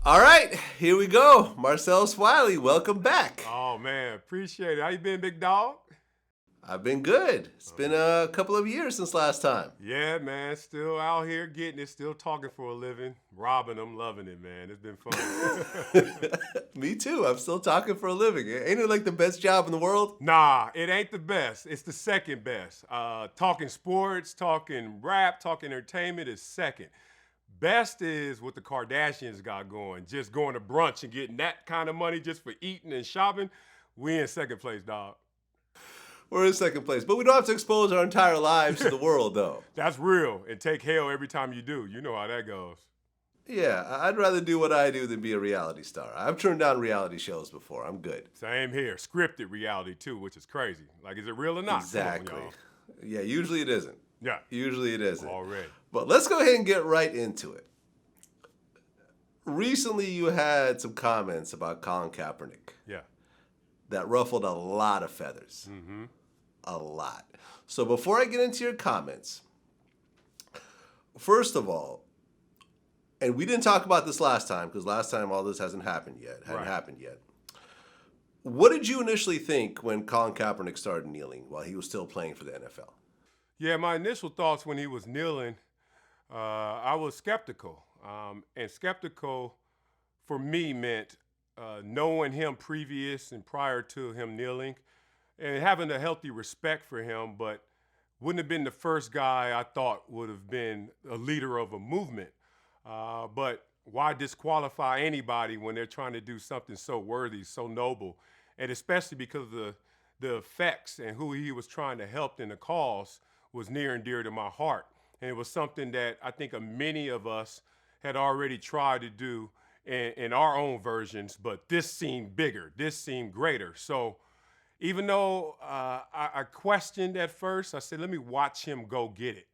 All right, here we go. Marcellus Wiley, welcome back. Oh man, appreciate it. How you been, big dog? I've been good. It's Oh, been man. a couple of years since last time. Yeah, man. Still out here getting it. Still talking for a living. Robbing them, loving it, man. It's been fun. Me too. I'm still talking for a living. Ain't it like the best job in the world? Nah, it ain't the best. It's the second best. Talking sports, talking rap, talking entertainment is second. Best is what the Kardashians got going. Just going to brunch and getting that kind of money just for eating and shopping. We in second place, dog. We're in second place, but we don't have to expose our entire lives to the world, though. That's real. And take hell every time you do. You know how that goes. Yeah, I'd rather do what I do than be a reality star. I've turned down reality shows before. I'm good. Same here. Scripted reality too, which is crazy. Like, is it real or not? Exactly. Come on, y'all. Yeah, usually it isn't. Yeah. Usually it isn't. Already. But let's go ahead and get right into it. Recently, you had some comments about Colin Kaepernick Yeah. that ruffled a lot of feathers. Mm-hmm. A lot. So before I get into your comments, first of all, and we didn't talk about this last time because last time all this hadn't happened yet. What did you initially think when Colin Kaepernick started kneeling while he was still playing for the NFL? Yeah, my initial thoughts when he was kneeling, I was skeptical. And skeptical for me meant knowing him previous and prior to him kneeling and having a healthy respect for him, but wouldn't have been the first guy I thought would have been a leader of a movement. But why disqualify anybody when they're trying to do something so worthy, so noble, and especially because of the effects and who he was trying to help in the cause was near and dear to my heart. And it was something that I think many of us had already tried to do in our own versions, but this seemed bigger, this seemed greater. So even though I questioned at first, I said, let me watch him go get it.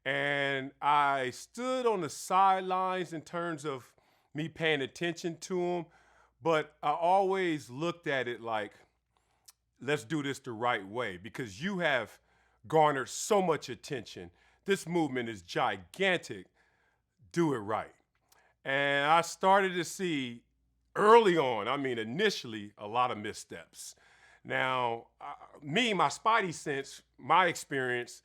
And I stood on the sidelines in terms of me paying attention to him, but I always looked at it like, let's do this the right way because you have garnered so much attention. This movement is gigantic. Do it right. And I started to see early on, initially, a lot of missteps. Now, my spidey sense, my experience,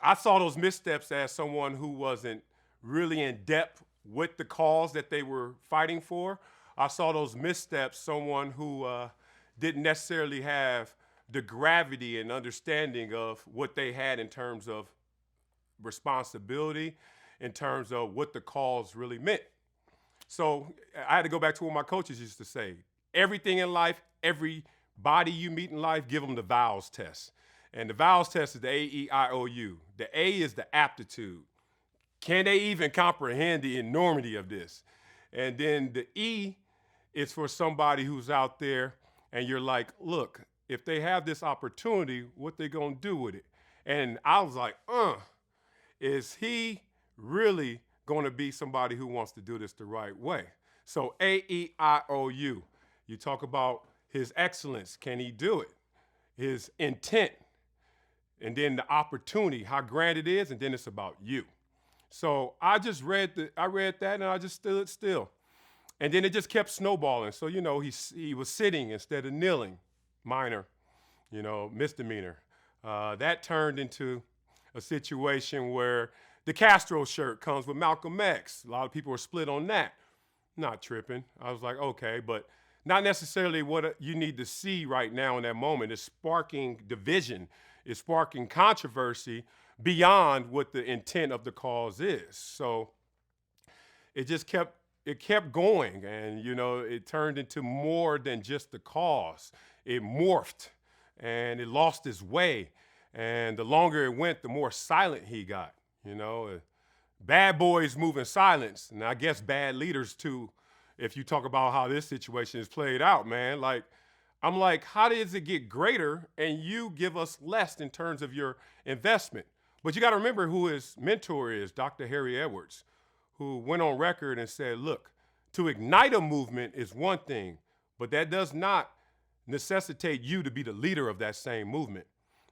I saw those missteps as someone who wasn't really in depth with the cause that they were fighting for. I saw those missteps, someone who didn't necessarily have the gravity and understanding of what they had in terms of responsibility, in terms of what the cause really meant. So I had to go back to what my coaches used to say. Everything in life, everybody you meet in life, give them the vowels test. And the vowels test is the A-E-I-O-U. The A is the aptitude. Can they even comprehend the enormity of this? And then the E is for somebody who's out there and you're like, look, if they have this opportunity, what they gonna do with it? And I was like, is he really going to be somebody who wants to do this the right way? So A-E-I-O-U. You talk about his excellence. Can he do it? His intent. And then the opportunity, how grand it is, and then it's about you. So I just read that and I just stood still. And then it just kept snowballing. So, he was sitting instead of kneeling. Minor, misdemeanor. That turned into a situation where the Castro shirt comes with Malcolm X. A lot of people were split on that. Not tripping. I was like, okay, but not necessarily what you need to see right now in that moment. It's sparking division. It's sparking controversy beyond what the intent of the cause is. So it just kept going, and it turned into more than just the cause. It morphed, and it lost its way. And the longer it went, the more silent he got. Bad boys move in silence, and I guess bad leaders too. If you talk about how this situation is played out, man, I'm like, how does it get greater and you give us less in terms of your investment? But you got to remember who his mentor is, Dr. Harry Edwards, who went on record and said, look, to ignite a movement is one thing, but that does not necessitate you to be the leader of that same movement.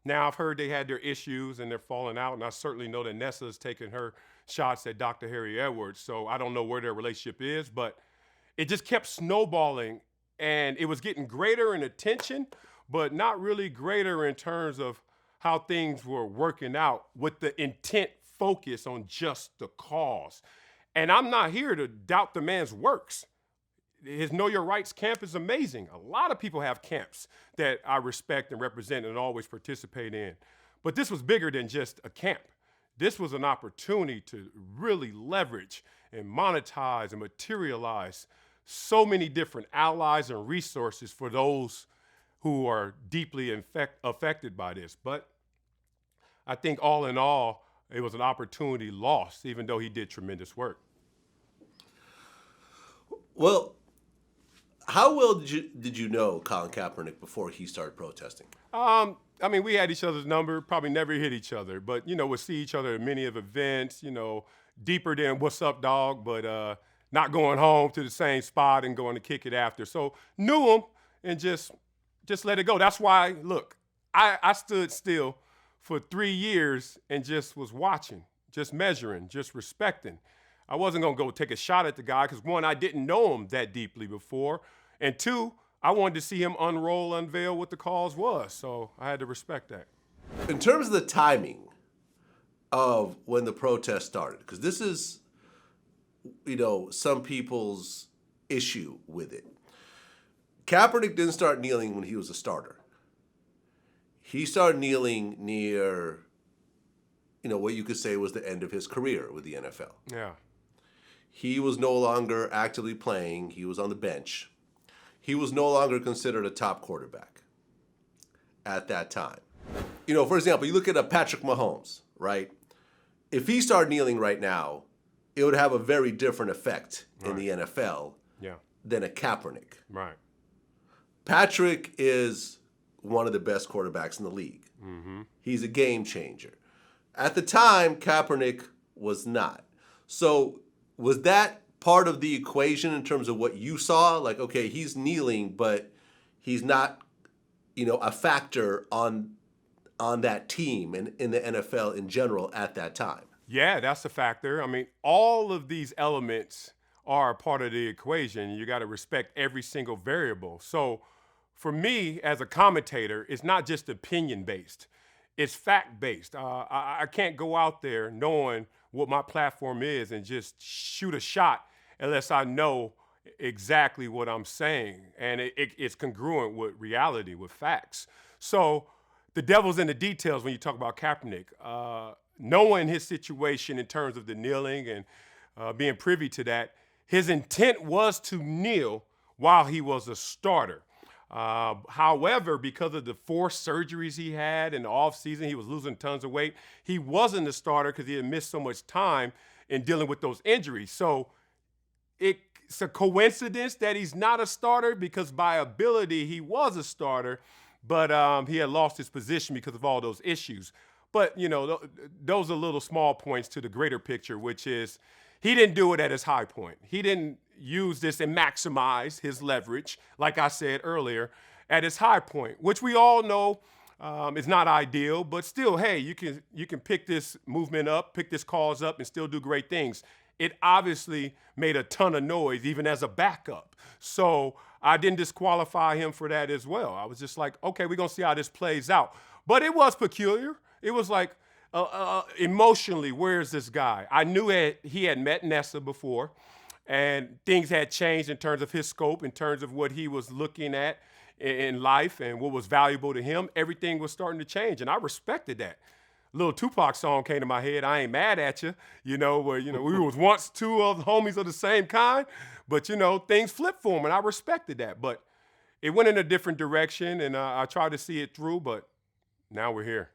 Now, I've heard they had their issues and they're falling out, and I certainly know that Nessa's taken her shots at Dr. Harry Edwards, so I don't know where their relationship is, but it just kept snowballing, and it was getting greater in attention, but not really greater in terms of how things were working out with the intent focus on just the cause. And I'm not here to doubt the man's works. His Know Your Rights camp is amazing. A lot of people have camps that I respect and represent and always participate in. But this was bigger than just a camp. This was an opportunity to really leverage and monetize and materialize so many different allies and resources for those who are deeply affected by this. But I think all in all, it was an opportunity lost, even though he did tremendous work. Well, how well did you know Colin Kaepernick before he started protesting? I mean, we had each other's number, probably never hit each other, but, we'd see each other at many of events, deeper than what's up, dog, but not going home to the same spot and going to kick it after. So knew him and just let it go. That's why, look, I stood still for 3 years and just was watching, just measuring, just respecting. I wasn't going to go take a shot at the guy because, one, I didn't know him that deeply before, and two, I wanted to see him unveil what the cause was, so I had to respect that. In terms of the timing of when the protest started, because this is, some people's issue with it. Kaepernick didn't start kneeling when he was a starter. He started kneeling near, what you could say was the end of his career with the NFL. Yeah. He was no longer actively playing. He was on the bench. He was no longer considered a top quarterback at that time. For example, you look at a Patrick Mahomes, right? If he started kneeling right now, it would have a very different effect in the NFL than a Kaepernick. Right. Patrick is one of the best quarterbacks in the league. Mm-hmm. He's a game changer. At the time, Kaepernick was not. So was that part of the equation in terms of what you saw? Like, okay, he's kneeling, but he's not, a factor on that team and in the NFL in general at that time. Yeah, that's a factor. I mean, all of these elements are a part of the equation. You got to respect every single variable. So for me, as a commentator, it's not just opinion-based. It's fact-based. I can't go out there knowing what my platform is and just shoot a shot unless I know exactly what I'm saying. And it's congruent with reality, with facts. So the devil's in the details when you talk about Kaepernick. Knowing his situation in terms of the kneeling and being privy to that, his intent was to kneel while he was a starter. However, because of the 4 surgeries he had in the offseason, he was losing tons of weight. He wasn't a starter because he had missed so much time in dealing with those injuries. So it's a coincidence that he's not a starter because by ability he was a starter, but he had lost his position because of all those issues. But, those are little small points to the greater picture, which is he didn't do it at his high point. He didn't use this and maximize his leverage, like I said earlier, at his high point, which we all know is not ideal, but still, hey, you can pick this movement up, pick this cause up, and still do great things. It obviously made a ton of noise, even as a backup. So I didn't disqualify him for that as well. I was just like, okay, we're going to see how this plays out. But it was peculiar. It was like, emotionally, where is this guy? I knew he had met Nessa before, and things had changed in terms of his scope, in terms of what he was looking at in life and what was valuable to him. Everything was starting to change, and I respected that. Little Tupac song came to my head, I Ain't Mad At You, where, we was once 2 of the homies of the same kind, but, things flipped for him, and I respected that. But it went in a different direction, and I tried to see it through, but now we're here.